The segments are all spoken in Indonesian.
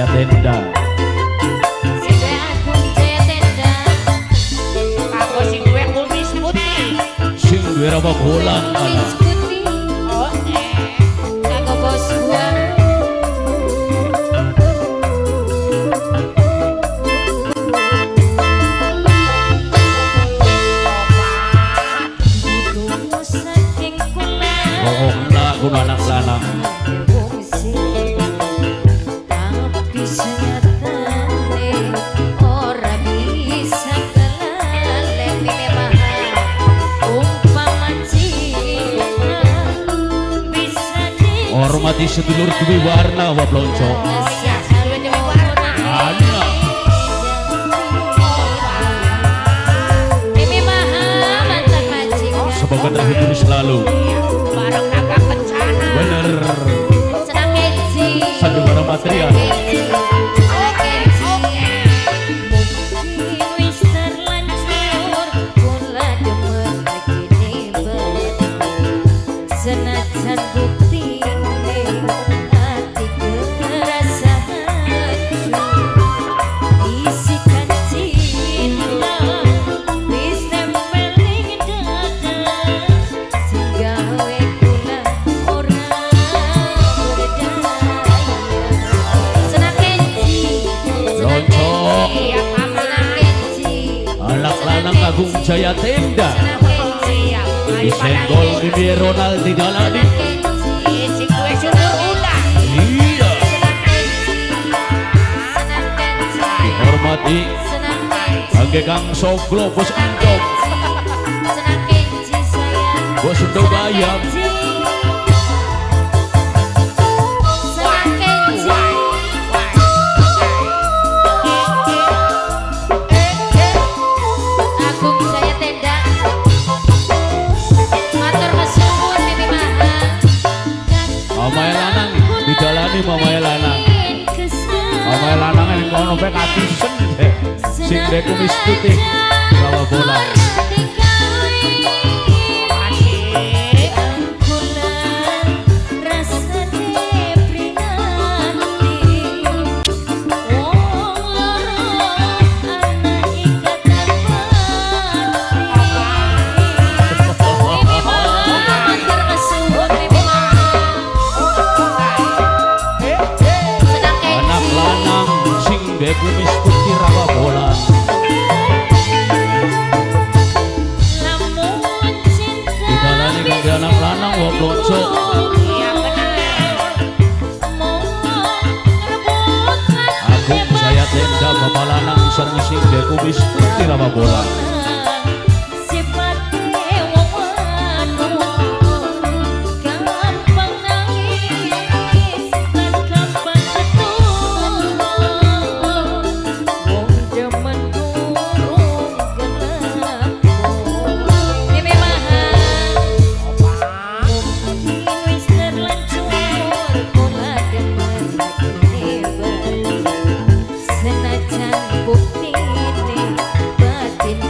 Jaya Tenda. Sing duwe Agung Jaya Tenda. Aku sing duwe kumis putih. Sing duwe rambut bolang kana. Kumis putih. Oh kanggo bos gua. Oh lagu anak lanang. Hormati sedulur duwe warna wa blonco. Ana. Semoga terhibur selalu. Bareng naga kencana. Bener. Senang keji. Sandiwara material. Senajan bukti hati kerasaan isikan cinta wis tempeling dada singgawe kula ora berdaya senang kenci senang kenci senang kenci Anak lanang Agung Jaya Tenda. senang kenci Disenggol Bibi Ronald di Dalani. sing duwe sumur ulang Iya. senang kenci Dihormati senang kenci Angge Kang Soglo Bos Endong. senang kenci sayang Bos Endong Bayam. senang kenci Agung Jaya Tenda matur kesuwun Bibi Maha Mamae lanang di Dalani mamae lanang. Mamae lanang yang ngono pe katisen deh. Sing dek kumis putih bawa bola. Anak lanang sing dek kumis putih bawa bola. Di Dalani kangge anak lanang wa blonco. Agung Jaya Tenda bapak lanang sareng sing dek kumis putih bawa bola. Senajan bukti batin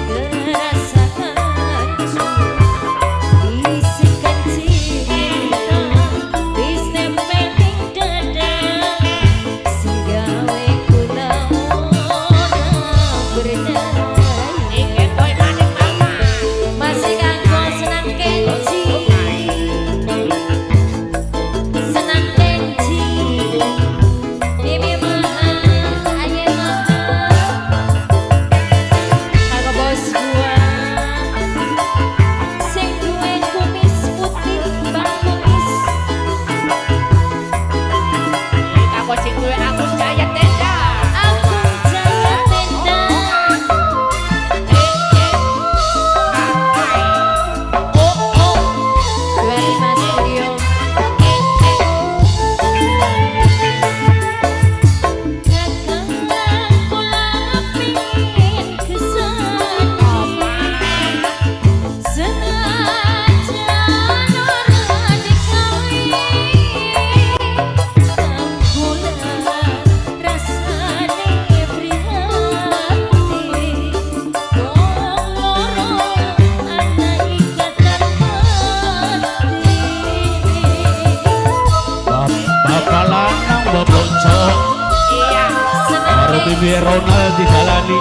duwe Ronald didalani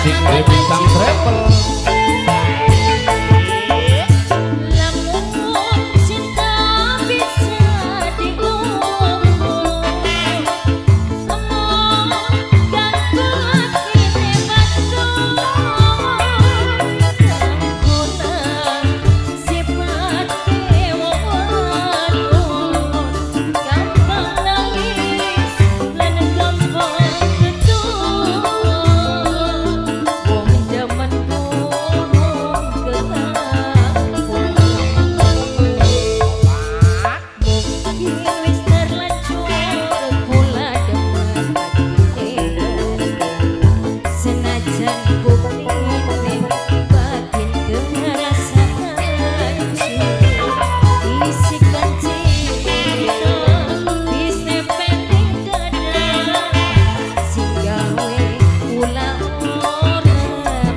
sing duwe bintang travel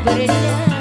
Beredar